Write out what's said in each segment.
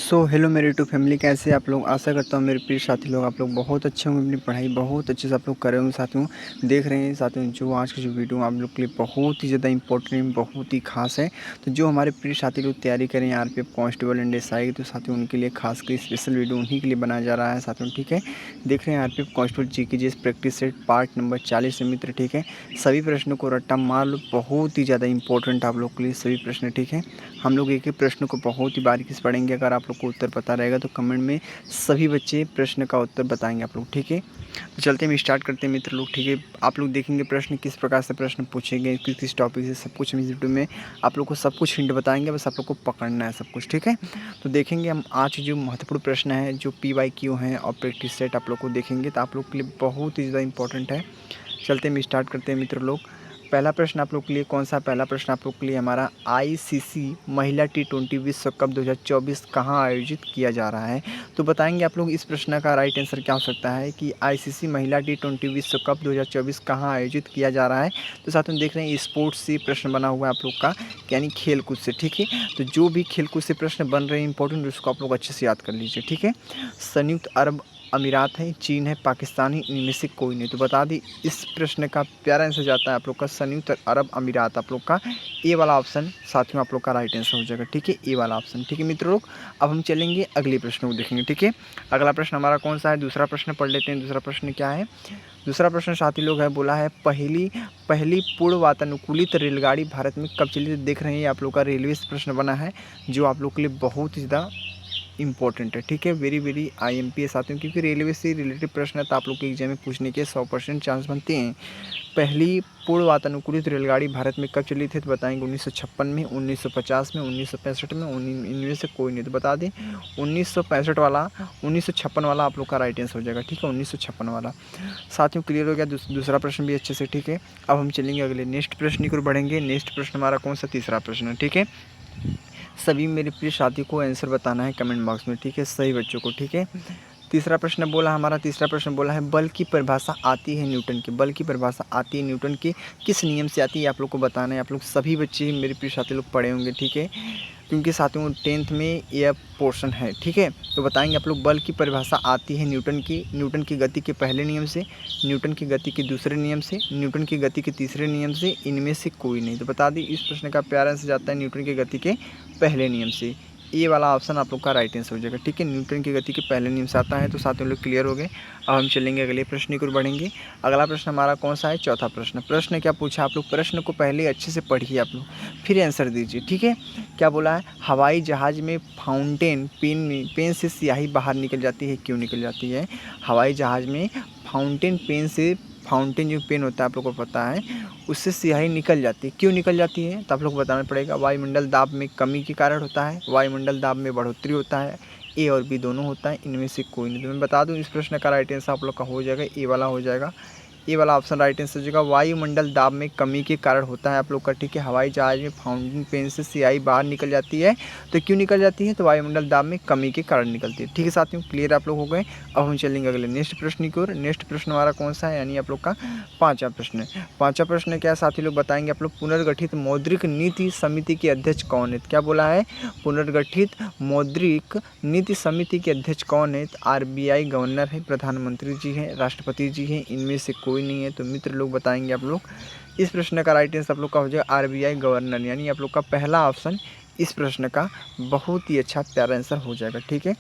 Hello मेरे YouTube family, कैसे आप लोग। आशा करता हूँ मेरे प्रिय साथी लोग आप लोग बहुत अच्छे होंगे, अपनी पढ़ाई बहुत अच्छे से आप लोग कर रहे होंगे। साथियों देख रहे हैं साथियों, जो आज की जो वीडियो आप लोग के लिए बहुत ही ज़्यादा इंपॉर्टेंट, बहुत ही खास है। तो जो हमारे प्रिय साथी लोग तैयारी करें आरपीएफ कांस्टेबल एंड एसआई, तो साथियों उनके लिए खास कर स्पेशल वीडियो उन्हीं के लिए बनाया जा रहा है साथियों। ठीक है, देख रहे हैं RPF constable GK practice set part number 40 से मित्र। ठीक है, सभी प्रश्नों को रट्टा मार लो, बहुत ही ज़्यादा इंपॉर्टेंट आप लोग के लिए सभी प्रश्न। ठीक है, हम लोग एक एक प्रश्न को बहुत ही बारीकी से पढ़ेंगे। अगर आप लोग को उत्तर पता रहेगा तो कमेंट में सभी बच्चे प्रश्न का उत्तर बताएंगे आप लोग। ठीक है, तो चलते हम स्टार्ट करते हैं मित्र लोग। ठीक है, आप लोग देखेंगे प्रश्न किस प्रकार से प्रश्न पूछेंगे, किस किस टॉपिक से, सब कुछ इस वीडियो में आप लोग को सब कुछ हिंट बताएंगे। बस आप लोग को पकड़ना है सब कुछ। ठीक है, तो देखेंगे हम आज जो महत्वपूर्ण प्रश्न है, जो PYQ हैं और प्रैक्टिस सेट आप लोग को देखेंगे, तो आप लोग के लिए बहुत ही ज़्यादा इंपॉर्टेंट है। चलते हम स्टार्ट करते हैं मित्र लोग। पहला प्रश्न आप लोग के लिए कौन सा। पहला प्रश्न आप लोग के लिए हमारा ICC महिला T20 विश्व कप 2024 कहाँ आयोजित किया जा रहा है। तो बताएंगे आप लोग इस प्रश्न का राइट आंसर क्या हो सकता है कि ICC महिला T20 विश्व कप 2024 कहाँ आयोजित किया जा रहा है। तो साथ में देख रहे हैं स्पोर्ट्स से प्रश्न बना हुआ है आप लोग का, यानी खेल कूद से। ठीक है, तो जो भी खेल कूद से प्रश्न बन रहे हैं इंपॉर्टेंट, उसको आप लोग अच्छे से याद कर लीजिए। ठीक है, संयुक्त अरब अमीरात है, चीन है, पाकिस्तान है, इनमें से कोई नहीं। तो बता दी इस प्रश्न का प्यारा आंसर जाता है आप लोग का संयुक्त अरब अमीरात। आप लोग का ए वाला ऑप्शन साथियों आप लोग का राइट आंसर हो जाएगा। ठीक है, ए वाला ऑप्शन। ठीक है मित्र लोग, अब हम चलेंगे अगले प्रश्न को देखेंगे। ठीक है, अगला प्रश्न हमारा कौन सा है, दूसरा प्रश्न पढ़ लेते हैं। दूसरा प्रश्न क्या है, दूसरा प्रश्न साथी लोग है, बोला है पहली पहली पूर्ण वातानुकूलित रेलगाड़ी भारत में कब चली। देख रहे हैं आप लोग का रेलवे से प्रश्न बना है, जो आप लोग के लिए बहुत ही ज़्यादा इंपॉर्टेंट है। ठीक है, वेरी वेरी IMPS आते हैं, क्योंकि रेलवे से रिलेटेड प्रश्न है तो आप लोग के एग्जाम में पूछने के 100% चांस बनते हैं। पहली पूर्ण वातानुकूलित रेलगाड़ी भारत में कब चली थी, तो बताएंगे 1956 में, 1950 में, 1965 में, इनमें से कोई नहीं। तो बता दें 1965 वाला, 1956 वाला आप लोग का राइट आंसर हो जाएगा। ठीक है, 1956 वाला। साथियों क्लियर हो गया दूसरा प्रश्न भी अच्छे से। ठीक है, अब हम चलेंगे अगले नेक्स्ट प्रश्न की ओर बढ़ेंगे। नेक्स्ट प्रश्न हमारा कौन सा, तीसरा प्रश्न। ठीक है, सभी मेरे प्रिय साथी को आंसर बताना है कमेंट बॉक्स में। ठीक है, सही बच्चों को। ठीक है, तीसरा प्रश्न बोला हमारा, तीसरा प्रश्न बोला है बल की परिभाषा आती है न्यूटन की। बल की परिभाषा आती है न्यूटन की, किस नियम से आती है आप लोग को बताना है। आप लोग सभी बच्चे मेरे प्रिय साथी लोग पढ़े होंगे। ठीक है, क्योंकि साथियों 10th में यह पोर्शन है। ठीक है, तो बताएंगे आप लोग बल की परिभाषा आती है न्यूटन की गति के पहले नियम से, न्यूटन की गति के दूसरे नियम से, न्यूटन की गति के तीसरे नियम से, इनमें से कोई नहीं। तो बता दी इस प्रश्न का प्यारा आंसर जाता है न्यूटन की गति के पहले नियम से। ये वाला ऑप्शन आप लोग का राइट आंसर हो जाएगा। ठीक है, न्यूटन की गति के पहले नियम से आता है। तो साथ में लोग क्लियर हो गए। अब हम चलेंगे अगले प्रश्न की ओर बढ़ेंगे। अगला प्रश्न हमारा कौन सा है, चौथा प्रश्न। प्रश्न क्या पूछा, आप लोग प्रश्न को पहले अच्छे से पढ़िए आप लोग, फिर आंसर दीजिए। ठीक है, क्या बोला है, हवाई जहाज़ में फाउंटेन पेन से स्याही बाहर निकल जाती है, क्यों निकल जाती है। हवाई जहाज़ में फाउंटेन पेन से, फाउंटेन जो पेन होता है आप लोग को पता है, उससे स्याही निकल जाती है, क्यों निकल जाती है। तो आप लोग को बताना पड़ेगा। वायुमंडल दाब में कमी के कारण होता है, वायुमंडल दाब में बढ़ोतरी होता है, ए और बी दोनों होता है, इनमें से कोई नहीं। तो मैं बता दूं इस प्रश्न का राइट आंसर आप लोग का हो जाएगा, ए वाला हो जाएगा। ये वाला ऑप्शन राइट आंसर हो जाएगा, वायुमंडल दाब में कमी के कारण होता है आप लोग का। ठीक है, हवाई जहाज में फाउंटेन पेन से स्याही बाहर निकल जाती है, तो क्यों निकल जाती है, तो वायुमंडल दाब में कमी के कारण निकलती है। ठीक है साथियों, क्लियर आप लोग हो गए। अब हम चलेंगे अगले नेक्स्ट प्रश्न की ओर। नेक्स्ट प्रश्न हमारा कौन सा है, यानी आप लोग का पांचवा प्रश्न है। पांचवा प्रश्न क्या साथी लोग बताएंगे आप लोग, पुनर्गठित मौद्रिक नीति समिति के अध्यक्ष कौन है। क्या बोला है, पुनर्गठित मौद्रिक नीति समिति के अध्यक्ष कौन है। RBI गवर्नर है, प्रधानमंत्री जी हैं, राष्ट्रपति जी हैं, इनमें से कोई नहीं है। तो मित्र लोग बताएंगे आप लोग इस प्रश्न का राइट आंसर आप लोग का हो जाएगा RBI गवर्नर, यानी आप लोग का पहला ऑप्शन इस प्रश्न का बहुत ही अच्छा प्यारा आंसर हो जाएगा। ठीक है,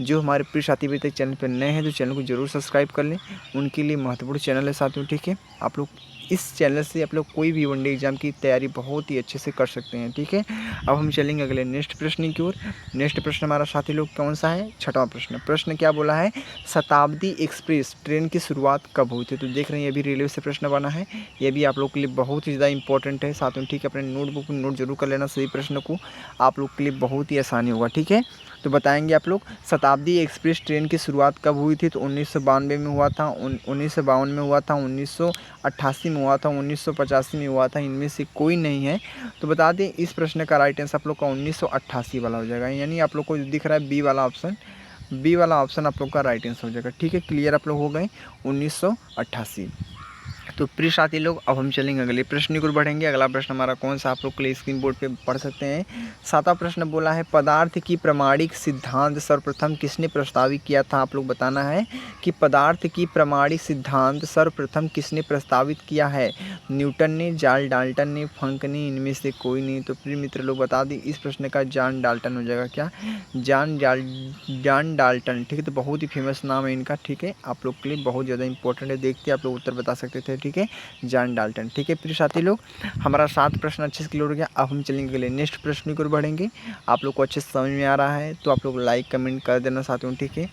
जो हमारे प्रिय साथी अभी तक चैनल पर नए हैं तो चैनल को जरूर सब्सक्राइब कर लें, उनके लिए महत्वपूर्ण चैनल है साथियों। ठीक है, आप लोग इस चैनल से आप लोग कोई भी वनडे एग्जाम की तैयारी बहुत ही अच्छे से कर सकते हैं। ठीक है, अब हम चलेंगे अगले नेक्स्ट प्रश्न की ओर। नेक्स्ट प्रश्न हमारा साथी लोग कौन सा है, छठवां प्रश्न। प्रश्न क्या बोला है, शताब्दी एक्सप्रेस ट्रेन की शुरुआत कब हुई थी। तो देख रहे हैं ये भी रेलवे से प्रश्न बना है, ये भी आप लोग के लिए बहुत ही ज़्यादा इंपॉर्टेंट है साथियों। ठीक है, अपने नोटबुक में नोट जरूर कर लेना सही प्रश्न को, आप लोग के लिए बहुत ही आसानी होगा। ठीक है, तो बताएंगे आप लोग शताब्दी एक्सप्रेस ट्रेन की शुरुआत कब हुई थी। तो 1992 में हुआ था, 1952 में हुआ था, 1988 में हुआ था, 1985 में हुआ था, इनमें से कोई नहीं है। तो बता दें इस प्रश्न का राइट आंसर आप लोग का 1988 वाला हो जाएगा, यानी आप लोग को जो दिख रहा है बी वाला ऑप्शन, बी वाला ऑप्शन आप लोग का राइट आंसर हो जाएगा। ठीक है, क्लियर आप लोग हो गए, 1988। तो प्रिय साथी लोग, अब हम चलेंगे अगले प्रश्न की ओर बढ़ेंगे। अगला प्रश्न हमारा कौन सा, आप लोग के लिए स्क्रीन बोर्ड पे पढ़ सकते हैं। 7वां प्रश्न बोला है, पदार्थ की प्रमाणिक सिद्धांत सर्वप्रथम किसने प्रस्तावित किया था। आप लोग बताना है कि पदार्थ की प्रमाणिक सिद्धांत सर्वप्रथम किसने प्रस्तावित किया है। न्यूटन ने, चार्ल्स डाल्टन ने, फंक ने, इनमें से कोई नहीं। तो प्रिय मित्र लोग बता दें, इस प्रश्न का जॉन डाल्टन हो जाएगा। क्या? John Dalton. ठीक है, तो बहुत ही फेमस नाम है इनका। ठीक है, आप लोग के लिए बहुत ज़्यादा इंपॉर्टेंट है, देखते आप लोग उत्तर बता सकते थे। ठीक है, जॉन डाल्टन। ठीक है प्रिय साथी लोग, हमारा 7 प्रश्न अच्छे से क्लियर हो गया। अब हम चलेंगे अगले नेक्स्ट प्रश्न की ओर बढ़ेंगे। आप लोग को अच्छे से समझ में आ रहा है तो आप लोग लाइक कमेंट कर देना साथियों। ठीक है,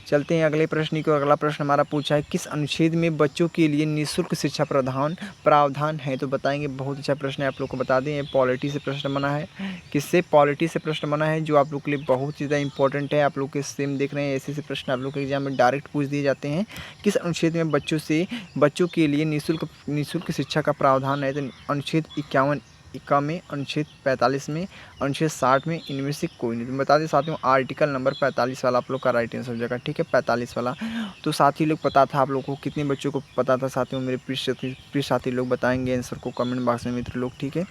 चलते हैं अगले प्रश्न की ओर। अगला प्रश्न हमारा पूछा है, किस अनुच्छेद में बच्चों के लिए निःशुल्क शिक्षा प्रावधान है। तो बताएंगे, बहुत अच्छा प्रश्न है, आप लोग को बता दें। ये पॉलिटी से प्रश्न बना है। किससे? पॉलिटी से प्रश्न बना है, जो आप लोग के लिए बहुत ज़्यादा इंपॉर्टेंट है। आप लोग के सेम देख रहे हैं, ऐसे प्रश्न आप लोग के एग्जाम में डायरेक्ट पूछ दिए जाते हैं। किस अनुच्छेद में बच्चों के लिए निःशुल्क शिक्षा का प्रावधान है। तो अनुच्छेद 51 में, अनुच्छेद 45 में, अनुच्छेद 60 में, इनमें से कोई नहीं। तो बता दें साथियों, आर्टिकल नंबर 45 वाला आप लोग का राइट आंसर हो जाएगा। ठीक है, 45 वाला। तो साथी लोग पता था आप लोग को, कितने बच्चों को पता था साथियों? मेरे प्रिय साथी लोग बताएंगे आंसर को कमेंट बॉक्स में मित्र लोग। ठीक है,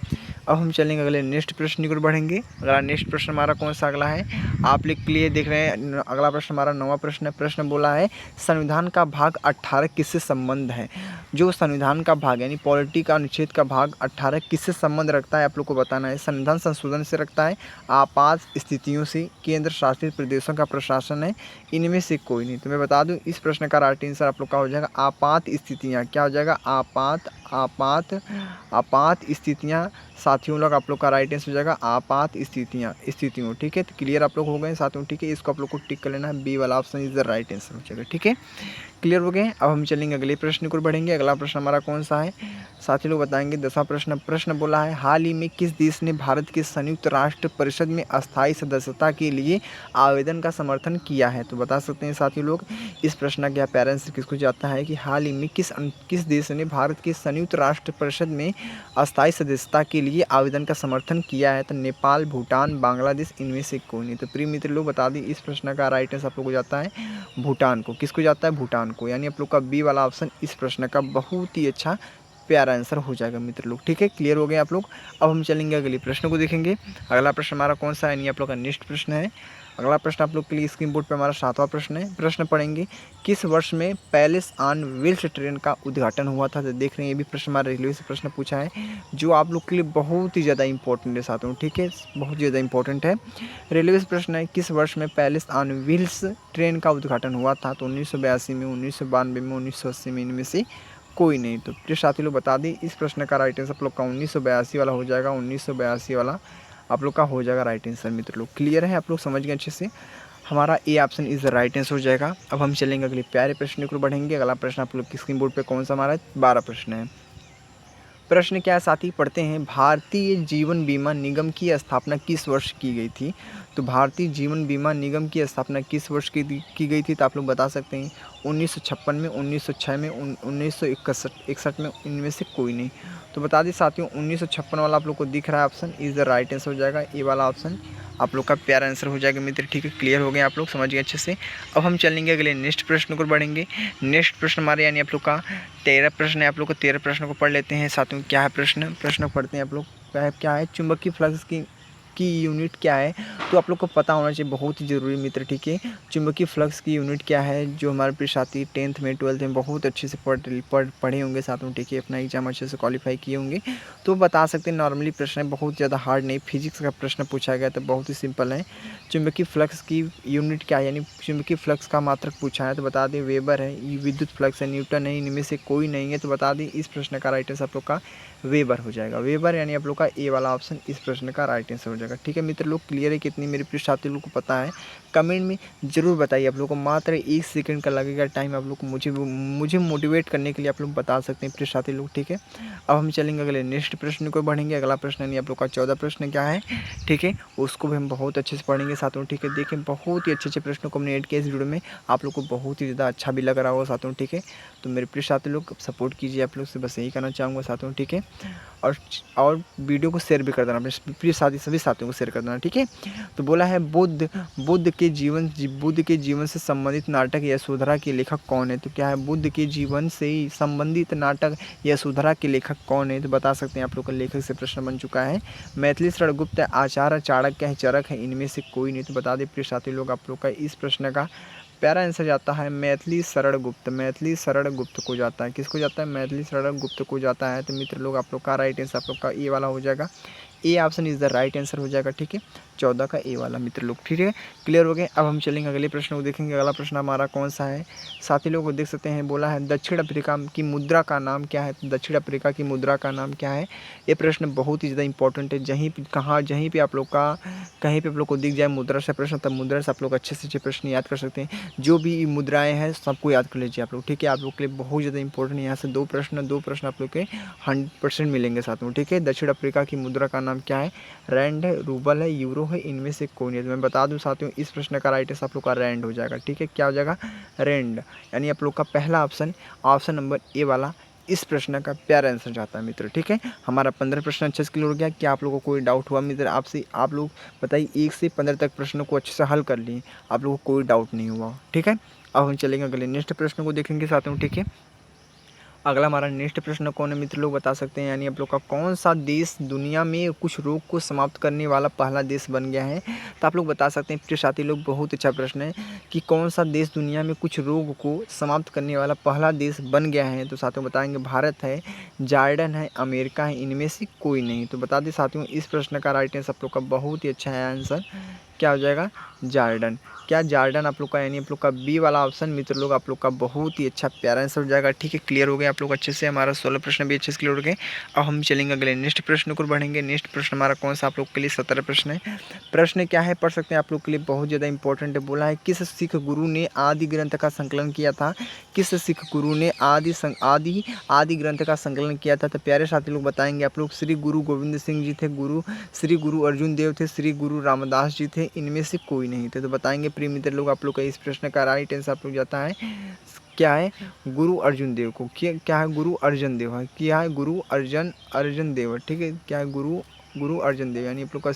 अब हम चलेंगे अगले नेक्स्ट प्रश्न की ओर बढ़ेंगे। अगला नेक्स्ट प्रश्न हमारा कौन सा अगला है, आप लोग के लिए देख रहे हैं। अगला प्रश्न हमारा 9वां प्रश्न है। प्रश्न बोला है, संविधान का भाग 18 किससे संबंध है। जो संविधान का भाग यानी पॉलिटी का अनुच्छेद का भाग 18 किससे संबंध रखता है, आप लोग को बताना है। संविधान संशोधन से रखता है, आपात स्थितियों से, केंद्र शासित प्रदेशों का प्रशासन है, इनमें से कोई नहीं। तो मैं बता दूं, इस प्रश्न का राइट आंसर आप लोग का हो जाएगा आपात स्थितियां। क्या हो जाएगा? आपात स्थितियां साथियों लोग, आप लोग का राइट आंसर हो जाएगा आपात स्थितियों। ठीक है, तो क्लियर आप लोग हो गए साथियों। ठीक है, इसको आप लोग को टिक कर लेना है, बी वाला option is the right answer हो जाएगा। ठीक है, क्लियर हो गए। अब हम चलेंगे अगले प्रश्न को बढ़ेंगे। अगला प्रश्न हमारा कौन सा है, साथी लोग बताएंगे। 10वां प्रश्न बोला है, हाल ही में किस देश ने भारत के संयुक्त राष्ट्र परिषद में अस्थायी सदस्यता के लिए आवेदन का समर्थन किया है। तो बता सकते हैं साथी लोग, इस प्रश्न का प्यार आंसर किसको जाता है कि हाल ही में किस देश ने भारत के संयुक्त राष्ट्र परिषद में अस्थायी सदस्यता के लिए आवेदन का समर्थन किया है। तो नेपाल, भूटान, बांग्लादेश, इनमें से कोई नहीं। तो प्रिय मित्र लोग बता दें, इस प्रश्न का राइट आंसर आप लोग को जाता है भूटान को। किसको जाता है? भूटान को। यानी आप लोग का बी वाला ऑप्शन इस प्रश्न का बहुत ही अच्छा प्यारा आंसर हो जाएगा मित्र लोग। ठीक है, क्लियर हो गए आप लोग। अब हम चलेंगे अगले प्रश्न को देखेंगे। अगला प्रश्न हमारा कौन सा है, यानी आप लोग का नेक्स्ट प्रश्न है। अगला प्रश्न आप लोग के लिए स्क्रीन बोर्ड पे हमारा 7वां प्रश्न है। प्रश्न पढ़ेंगे, किस वर्ष में पैलेस ऑन व्हील्स ट्रेन का उद्घाटन हुआ था। तो देख रहे हैं, ये भी प्रश्न हमारा रेलवे से प्रश्न पूछा है, जो आप लोग के लिए बहुत ही ज़्यादा इंपॉर्टेंट है साथियों। ठीक है, बहुत ज़्यादा इंपॉर्टेंट है। रेलवे से प्रश्न है, किस वर्ष में पैलेस ऑन व्हील्स ट्रेन का उद्घाटन हुआ था। तो 1982 में, 1992 में, 1980 में, इनमें से कोई नहीं। तो प्रिय साथी लोग बता दें, इस प्रश्न का राइट आंसर आप लोग का 1982 वाला हो जाएगा। 1982 वाला आप लोग का हो जाएगा राइट आंसर मित्र लोग। क्लियर है, आप लोग समझ गए अच्छे से। हमारा A option is the right answer हो जाएगा। अब हम चलेंगे अगले प्यारे प्रश्न को बढ़ेंगे। अगला प्रश्न आप लोग की स्क्रीन बोर्ड पे कौन सा हमारा 12 प्रश्न है। प्रश्न क्या है साथी, पढ़ते हैं। भारतीय जीवन बीमा निगम की स्थापना किस वर्ष की गई थी। तो भारतीय जीवन बीमा निगम की स्थापना किस वर्ष की गई थी। तो आप लोग बता सकते हैं 1956 में, 1906 में, 1961 में, इनमें से कोई नहीं। तो बता दें साथियों, 1956 वाला आप लोग को दिख रहा है option is the right answer हो जाएगा। ए वाला ऑप्शन आप लोग का प्यारा आंसर हो जाएगा मित्र। ठीक है, क्लियर हो गए आप लोग, समझ गए अच्छे से। अब हम चलेंगे अगले नेक्स्ट प्रश्न को बढ़ेंगे। नेक्स्ट प्रश्न हमारे यानी आप लोग का 13 प्रश्न है। आप लोग को 13 प्रश्न को पढ़ लेते हैं साथियों। क्या है प्रश्न पढ़ते हैं आप लोग। क्या है चुंबकीय फ्लक्स की यूनिट क्या है। तो आप लोग को पता होना चाहिए, बहुत ही ज़रूरी मित्र। ठीक है, चुंबकीय फ्लक्स की यूनिट क्या है, जो हमारे प्रिय साथी 10th में 12th में बहुत अच्छे से पढ़े होंगे साथ में। ठीक है, अपना एग्जाम अच्छे से क्वालिफाई किए होंगे तो बता सकते हैं। नॉर्मली प्रश्न है, बहुत ज़्यादा हार्ड नहीं। फिजिक्स का प्रश्न पूछा गया तो बहुत ही सिंपल है। चुंबकीय फ्लक्स की यूनिट क्या है, यानी चुंबकीय फ्लक्स का मात्रक पूछा है तो बता दें वेबर है। विद्युत फ्लक्स है, न्यूटन है, इनमें से कोई नहीं है। तो बता दें इस प्रश्न का राइट आंसर आप लोग का वेबर हो जाएगा। वेबर यानी आप लोग का ए वाला ऑप्शन इस प्रश्न का राइट आंसर हो जाएगा। ठीक है मित्र लोग, क्लियर है कितनी मेरे प्रिय साथी लोग को पता है, कमेंट में जरूर बताइए। आप लोग को मात्र 1 सेकंड का लगेगा टाइम, आप लोग को मुझे मोटिवेट करने के लिए आप लोग बता सकते हैं प्रिय साथी लोग। ठीक है, अब हम चलेंगे अगले नेक्स्ट प्रश्न को बढ़ेंगे। अगला प्रश्न यानी आप लोग का 14 प्रश्न क्या है। ठीक है, उसको भी हम बहुत अच्छे से पढ़ेंगे साथियों। ठीक है, देखें बहुत ही अच्छे प्रश्नों को हमने ऐड किया इस वीडियो में, आप लोग को बहुत ही ज़्यादा अच्छा भी लग रहा होगा साथियों। ठीक है, तो मेरे प्रिय साथी लोग सपोर्ट कीजिए, आप लोग से बस यही करना चाहूँगा साथियों। ठीक है, और वीडियो को शेयर भी कर देना, अपने प्रिय साथी सभी साथियों को शेयर कर देना, ठीक है। तो बोला है बुद्ध के जीवन से संबंधित नाटक यशोधरा के लेखक कौन है? तो क्या है, बुद्ध के जीवन से ही संबंधित नाटक यशोधरा के लेखक कौन है? तो बता सकते हैं आप लोग का लेखक से प्रश्न बन चुका है। मैथिली शरण गुप्त है, आचार्य चाणक्य है, चरक है, इनमें से कोई नहीं। तो बता दें प्रिय साथी लोग आप लोग का इस प्रश्न का प्यारा आंसर जाता है मैथिली शरण गुप्त। मैथिली शरण गुप्त को जाता है, किसको जाता है? मैथिली शरण गुप्त को जाता है। तो मित्र लोग आप लोग का राइट आंसर आप लोग का ए वाला हो जाएगा। A option is the right answer हो जाएगा, ठीक है। 14 का ए वाला मित्र लोग, ठीक है, क्लियर हो गए। अब हम चलेंगे अगले प्रश्न को देखेंगे। अगला प्रश्न हमारा कौन सा है साथी लोग को देख सकते हैं। बोला है दक्षिण अफ्रीका की मुद्रा का नाम क्या है? दक्षिण अफ्रीका की मुद्रा का नाम क्या है? ये प्रश्न बहुत ही ज़्यादा इंपॉर्टेंट है। जहीं पे आप लोग का कहीं पे आप लोग को दिख जाए मुद्रा से प्रश्न, तब मुद्रा से आप लोग अच्छे से अच्छे प्रश्न याद कर सकते हैं। जो भी मुद्राएं हैं सबको याद कर लीजिए आप लोग, ठीक है। आप लोग के लिए बहुत ज़्यादा इंपॉर्टेंट है। यहाँ से दो प्रश्न आप लोग के 100% मिलेंगे साथ में, ठीक है। दक्षिण अफ्रीका की मुद्रा का नाम क्या है? रैंड है, रूबल है, यूरो है, इनमें से कोई नहीं है। तो मैं बता दूं साथियों इस प्रश्न का राइट आंसर आप लोग का रैंड हो जाएगा, ठीक है। क्या हो जाएगा? रैंड, यानी आप लोग का पहला ऑप्शन नंबर ए वाला इस प्रश्न का प्यारा आंसर जाता है मित्र, ठीक है। हमारा 15 प्रश्न अच्छे से क्लियर हो गया। क्या आप लोगों को कोई डाउट हुआ मित्र? आपसे आप लोग बताइए 1 से 15 तक प्रश्नों को अच्छे से हल कर लिए, आप लोगों को कोई डाउट नहीं हुआ, ठीक है। अब हम चलेंगे अगले नेक्स्ट प्रश्न को देखेंगे साथियों, ठीक है। अगला हमारा नेक्स्ट प्रश्न कौन है मित्र लोग बता सकते हैं, यानी आप लोग का कौन सा देश दुनिया में कुछ रोग को समाप्त करने वाला पहला देश बन गया है? तो आप लोग बता सकते हैं प्रिय साथी लोग, बहुत अच्छा प्रश्न है कि कौन सा देश दुनिया में कुछ रोग को समाप्त करने वाला पहला देश बन गया है? तो साथियों बताएंगे भारत है, जॉर्डन है, अमेरिका है, इनमें से कोई नहीं। तो बता दें साथियों इस प्रश्न का राइट आंसर आप लोग का बहुत ही अच्छा है आंसर, क्या हो जाएगा? जॉर्डन। क्या जॉर्डन आप लोग का, यानी आप लोग का बी वाला ऑप्शन मित्र लोग आप लोग का बहुत ही अच्छा प्यारा आंसर हो जाएगा, ठीक है। क्लियर हो गया आप लोग अच्छे से, हमारा 16 प्रश्न भी अच्छे से क्लियर हो गए। अब हम चलेंगे अगले नेक्स्ट प्रश्न को बढ़ेंगे। नेक्स्ट प्रश्न हमारा कौन सा आप लोग के लिए 17 प्रश्न है। प्रश्न क्या है पढ़ सकते हैं आप लोग के लिए, बहुत ज़्यादा इंपॉर्टेंट है। बोला है किस सिख गुरु ने आदि ग्रंथ का संकलन किया था? किस सिख गुरु ने आदि ग्रंथ का संकलन किया था? तो प्यारे साथी लोग बताएंगे आप लोग, श्री गुरु गोविंद सिंह जी थे, श्री गुरु अर्जुन देव थे, श्री गुरु रामदास जी थे, इनमें से कोई नहीं थे। तो बताएंगे प्रिय मित्र लोग आप लोग का इस प्रश्न का राइट आंसर आप लोग जाता है, क्या है? गुरु अर्जुन देव को। क्या है? गुरु अर्जन देव है। क्या है? गुरु अर्जन देव है, ठीक है। क्या है? गुरु अर्जन देव, यानी आप लोग का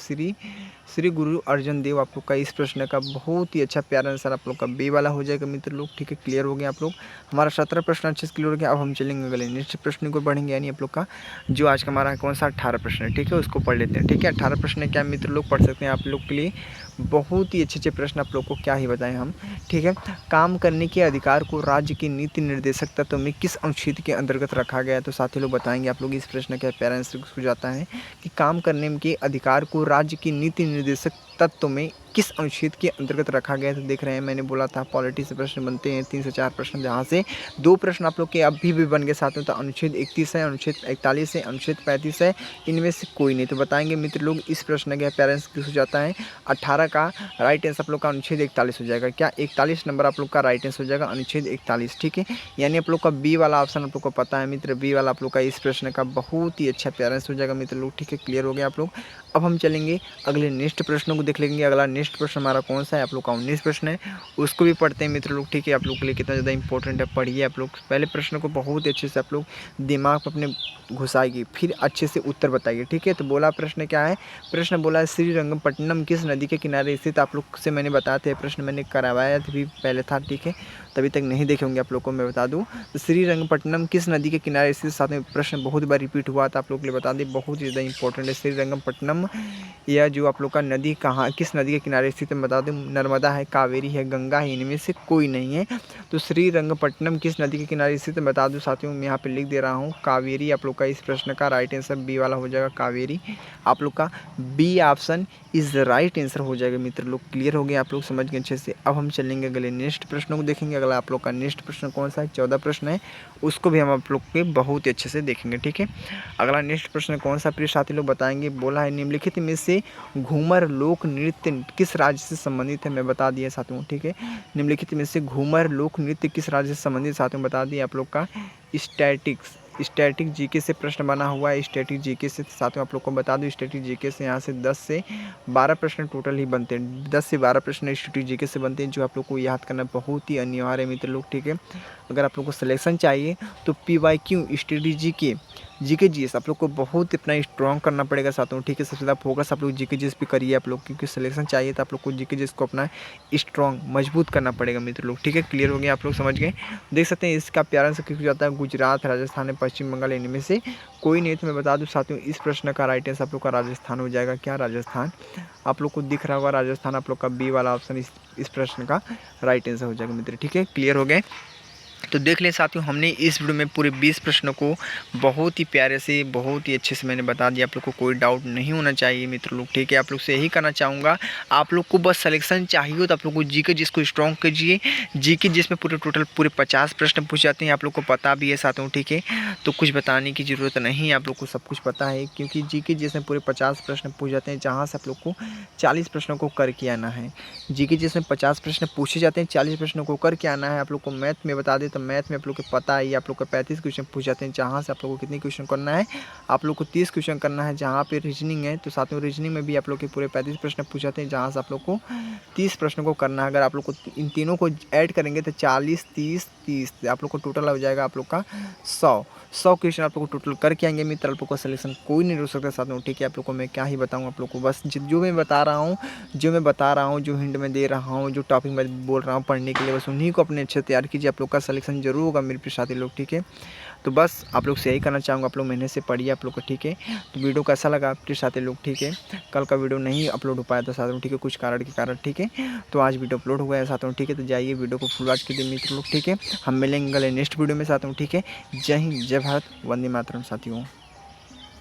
श्री गुरु अर्जन देव आप लोग का इस प्रश्न का बहुत ही अच्छा प्यारा आंसर आप लोग का बी वाला हो जाएगा मित्र लोग, ठीक है। क्लियर हो गया आप लोग, हमारा 17 प्रश्न अच्छे से क्लियर हो गया। अब हम चलेंगे अगले नेक्स्ट प्रश्न को बढ़ेंगे, यानी आप लोग का जो आज का हमारा कौन सा 18 प्रश्न है, ठीक है, उसको पढ़ लेते हैं, ठीक है। 18 प्रश्न क्या मित्र लोग पढ़ सकते हैं आप लोग के लिए, बहुत ही अच्छे प्रश्न आप लोग को क्या ही बताएं हम, ठीक है। काम करने के अधिकार को राज्य की नीति निर्देशक तत्व में किस अनुच्छेद के अंतर्गत रखा गया है? तो साथी लोग बताएंगे आप लोग इस प्रश्न का प्यारा आंसर हो जाता है कि काम करने के अधिकार को राज्य की नीति निर्देशक तत्व में किस अनुच्छेद के अंतर्गत रखा गया है? तो देख रहे हैं मैंने बोला था पॉलिटी से प्रश्न बनते हैं 3 से 4 प्रश्न, जहाँ से 2 प्रश्न आप लोग के अभी भी बन गए साथ में। तो अनुच्छेद 31 है, अनुच्छेद 41 है, अनुच्छेद 35 है, इनमें से कोई नहीं। तो बताएंगे मित्र लोग इस प्रश्न के पेरेंट्स किस हो जाता है? 18 का राइट आंसर आप लोग का अनुच्छेद 41 हो जाएगा। क्या 41 नंबर आप लोग का राइट आंसर हो जाएगा, अनुच्छेद 41, ठीक है। यानी आप लोग का बी वाला ऑप्शन आप लोग को पता है मित्र, बी वाला आप लोग का इस प्रश्न का बहुत ही अच्छा प्यारा आंसर हो जाएगा मित्र लोग, ठीक है। क्लियर हो गया आप लोग। अब हम चलेंगे अगले नेक्स्ट प्रश्नों को देख लेंगे। अगला नेक्स्ट प्रश्न हमारा कौन सा है? आप लोग का 19 प्रश्न है, उसको भी पढ़ते हैं मित्र लोग, ठीक है। आप लोग के लिए कितना ज़्यादा इंपॉर्टेंट है, पढ़िए आप लोग पहले प्रश्न को बहुत ही अच्छे से आप लोग दिमाग पर अपने घुसाइए, फिर अच्छे से उत्तर बताइए, ठीक है। तो बोला प्रश्न क्या है? प्रश्न बोला है श्रीरंगपट्टनम किस नदी के किनारे स्थित? आप लोग से मैंने बताया था प्रश्न मैंने करवाया भी पहले था, ठीक है। तभी तक नहीं देखे होंगे आप लोग को मैं बता दूं। तो श्रीरंगपट्टनम किस नदी के किनारे स्थित? साथ में प्रश्न बहुत बार रिपीट हुआ था, आप लोग के लिए बता दें, बहुत ही ज़्यादा इंपॉर्टेंट है। श्रीरंगपट्टनम यह जो आप लोग का नदी कहाँ किस नदी के किनारे स्थित है बता दें, नर्मदा है, कावेरी है, गंगा है, इनमें से कोई नहीं है। तो श्रीरंगपट्टनम किस नदी के किनारे स्थित है बता दूं साथियों, मैं यहाँ पे लिख दे रहा हूँ कावेरी। आप लोग का इस प्रश्न का राइट आंसर बी वाला हो जाएगा, कावेरी। आप लोग का B option is right answer हो जाएगा मित्र लोग। क्लियर हो गया आप लोग, समझ गए अच्छे से। अब हम चलेंगे अगले नेक्स्ट प्रश्नों को देखेंगे। अगला आप लोग का नेक्स्ट प्रश्न कौन सा है? 14 प्रश्न है, उसको भी हम आप लोग के बहुत ही अच्छे से देखेंगे, ठीक है। अगला नेक्स्ट प्रश्न कौन सा प्रिय साथी लोग बताएंगे। बोला है निम्नलिखित में से घूमर लोक नृत्य किस राज्य से संबंधित है? मैं बता दिया साथियों, ठीक है। निम्नलिखित में से घूमर लोक नृत्य किस राज्य से संबंधित साथियों बता दिए आप लोग का स्टैटिक जीके से प्रश्न बना हुआ है। स्टैटिक जीके से साथियों आप लोग को बता दूं, स्टैटिक जीके से यहाँ से 10 से 12 प्रश्न टोटल ही बनते हैं। 10 से 12 प्रश्न स्टैटिक जीके से बनते हैं, जो आप लोग को याद करना बहुत ही अनिवार्य है मित्र लोग, ठीक है। अगर आप लोग को सिलेक्शन चाहिए तो PYQ static GK GK GS आप लोग को बहुत इतना स्ट्रॉन्ग करना पड़ेगा साथियों, ठीक है। सबसे ज़्यादा फोकस आप लोग जीके जीएस पे करिए आप लोग, क्योंकि सिलेक्शन चाहिए तो आप लोग को जीके जीएस को अपना स्ट्रॉन्ग मजबूत करना पड़ेगा मित्र लोग, ठीक है। क्लियर हो गया, आप लोग समझ गए। देख सकते हैं इसका प्यारा से क्योंकि जाता है गुजरात, राजस्थान, पश्चिम बंगाल, इनमें से कोई नहीं। तो मैं बता दूं साथियों, इस प्रश्न का राइट आंसर आप लोग का राजस्थान हो जाएगा। क्या राजस्थान? आप लोग को दिख रहा होगा राजस्थान, आप लोग का बी वाला ऑप्शन इस प्रश्न का राइट आंसर हो जाएगा मित्र, ठीक है। क्लियर हो गए। तो देख लें साथियों, हमने इस वीडियो में पूरे 20 प्रश्नों को बहुत ही प्यारे से, बहुत ही अच्छे से मैंने बता दिया। आप लोग को कोई डाउट नहीं होना चाहिए मित्र लोग, ठीक है। आप लोग से यही करना चाहूँगा, आप लोग को बस सिलेक्शन चाहिए हो तो आप लोग को जीके जिसको स्ट्रॉन्ग कीजिए। जीके जिसमें पूरे 50 प्रश्न पूछ जाते हैं, आप लोग को पता भी है साथियों, ठीक है। तो कुछ बताने की ज़रूरत नहीं है, आप लोग को सब कुछ पता है, क्योंकि जीके जिसमें पूरे 50 प्रश्न पूछ जाते हैं, जहाँ से आप लोग को 40 प्रश्नों को करके आना है। जीके जिसमें 50 प्रश्न पूछे जाते हैं, 40 प्रश्नों को करके आना है। आप लोग को मैथ में बता दें तो मैथ में आप लोग को पता है, आप लोग को 35 क्वेश्चन पूछ जाते हैं, जहाँ से आप लोग को कितने क्वेश्चन करना है, आप लोग को 30 क्वेश्चन करना है। जहाँ पे रीजनिंग है तो साथ में रीजनिंग में भी आप लोग के पूरे 35 प्रश्न पूछ जाते हैं, जहाँ से आप लोग को 30 प्रश्नों को करना है। अगर आप लोग को इन तीनों को ऐड करेंगे तो 40, 30, 30 आप लोग को टोटल हो जाएगा आप लोग का 100 क्वेश्चन आप लोग को टोटल करके आएंगे मित्र। आप लोग का सिलेक्शन कोई नहीं रोक सकता साथ में, ठीक है। आप लोग को मैं क्या ही बताऊँ, आप लोग को बस जो मैं बता रहा हूँ, जो हिंट में दे रहा हूँ, जो टॉपिक मैं बोल रहा हूँ पढ़ने के लिए, बस उन्हीं को अपने अच्छे तैयार कीजिए। आप लोग का सिलेक्शन जरूर होगा मेरे प्रिय साथी लोग, ठीक है। तो बस आप लोग से यही करना चाहूँगा, आप लोग मेहनत से पढ़िए आप लोग को, ठीक है। तो वीडियो कैसा लगा प्रिय साथी लोग, ठीक है। कल का वीडियो नहीं अपलोड हो पाया था साथियों, ठीक है, कुछ कारण के कारण, ठीक है। तो आज वीडियो अपलोड हो गया साथियों, ठीक है। तो जाइए वीडियो को फुल वॉच कीजिए मित्र लोग, ठीक है। हम मिलेंगे नेक्स्ट वीडियो में साथियों, ठीक है। जय हिंद, जय भारत, वंदे मातरम साथियों।